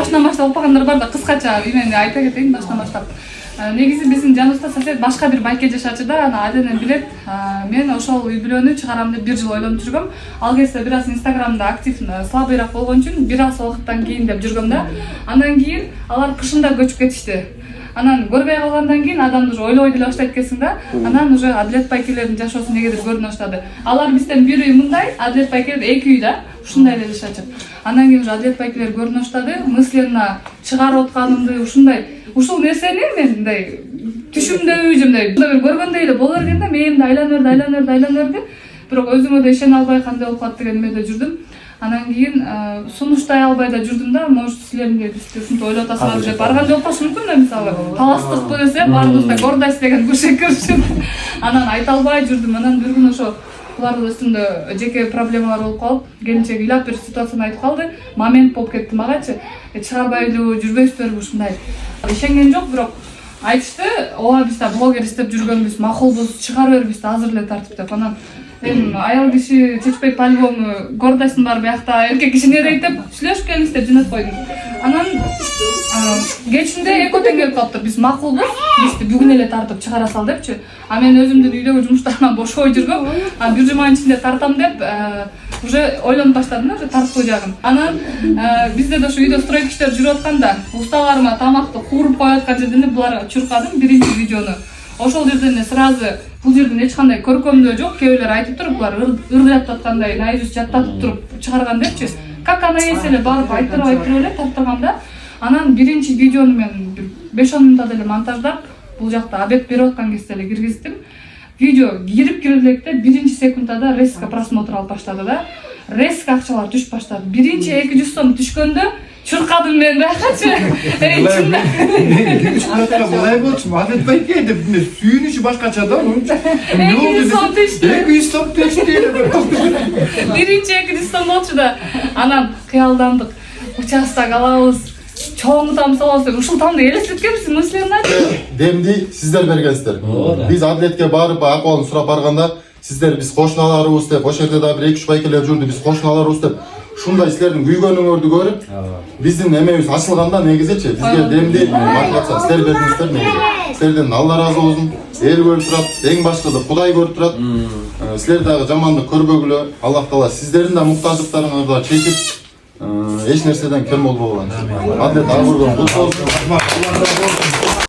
башынан баштап окугандар бар да, кыскача эмени айта кетейин башынан баштап. Негизи биздин жаныбызда сосед башка бир байке жашачу да, аны адене билет. Мен ошол үй бүлөнү чыгарам деп 1 жыл ойлонуп жүргөм. Ал кезде бир аз Инстаграмда актив слабыйраак болгон үчүн бир аз убакыттан кийин деп жүргөм да. Андан кийин алар кышында көчүп кетишти. Анан көрбөй калгандан кийин адамды уже ойлобой деле баштайт экенсиң да. Анан уже Адилет байкелердин жашоосу негедир көрүнө баштады. Алар бизден бир үй мындай, Адилет байкелер 2 үй да. Ушундай эле жашачу. Андан кийин уже Адилет байкелер көрүнө баштады. Мысленно чыгарып атканымды ушундай, ушул нерсени мен мындай түшүмдө жымдай көргөндөй эле болор экен да. Мээнимде айланырды. Бирок өзүмө да ишене албай кандай болуп калат деген эмеде жүрдүм. Анан кийин сунуштай албай да жүрдүм да. Может силерге ушинтип ойлоп атасыңар деп барган жок болушу мүмкүн да, мисалы таластыкпы десе баарыбызда гордость деген кушек көрүшүп. Анан айта албай жүрдүм. Анан бир күнү ошо булардын үстүндө жеке проблемалар болуп калып, келинчек ыйлап бир ситуацияны айтып калды. Момент болуп кетти магачы. Чыгарбайлыбы, жүрбөйсүзбү ушундай. Ишенген жок, бирок айтышты, ооба биз да блогер издеп жүргөнбүз, макулбуз, чыгара бербиз да азыр эле тартып деп. Анан эми аял киши чечпейт по-любому, гордостун бар биякта, эркек киши не дейт деп сүйлөшүп келиңиз деп жөнөтүп койдум. Анан кечинде экөө тең келип калыптыр. Биз макулбуз, бизди бүгүн эле тартып чыгара сал депчи. А мен өзүмдүн үйдөгү жумуштарыман бошобой жүргөм. Бир жуманын ичинде тартам деп уже ойлонуп баштадым да, уже тартуу жагын. Анан бизде да ошо үйдө стройка иштер жүрүп атканда усталарыма тамакты кууруп коюп аткан жерден буларга чуркадым биринчи видеону. Ошол жерден сразу бул жерден эч кандай көркөмдөө жок. Кээ бирлер айтып туруп, булар ырдап аткандай, наизусть жаттатып туруп чыгарган депчи. Как она есть эле барып айттырып эле тарттыргам да. Анан биринчи видеону мен 5-10 минутта деле монтаждап, бул жакта обед берип аткан кезде эле киргиздим. Видео кирип электе биринчи секундада резко просмотр алып баштады да. Резко акчалар түшүп баштады. Биринчи 200 сом түшкөндө чуркадым мен байкачы. Булай болчу, Адилет байке деп сүйүнүшү башкача да. 200 сом түштү. 200 сом түштү. Биринчи 200 сом болчу да. Анан кыялдандык. Участок алабыз. Чоң там салабыз деп ушул тамды элестеткенбиз, мыслерин айтып. Демди сиздер бергенсиздер. Биз Адилетке барып акыбалын сурап барганда, сиздер биз кошуналарыбыз деп, ошол жерде да бир 2-3 байкелер жүрдү, биз кошуналарыбыз деп. Ушундай силердин күйгөнүңөрдү көрүп, биздин эмебиз ачылганда негизичи бизге демди мотивация силер бердиңиздер негизи. Силерден Алла ыраазы болсун. Эл көрүп турат, эң башкысы Кудай көрүп турат. Силер дагы жамандык көрбөгүлө. Аллах таала сиздердин да муктаждыктарыңарды чечип, эч нерседен кем болбогула. Адилет агырган кут болсун.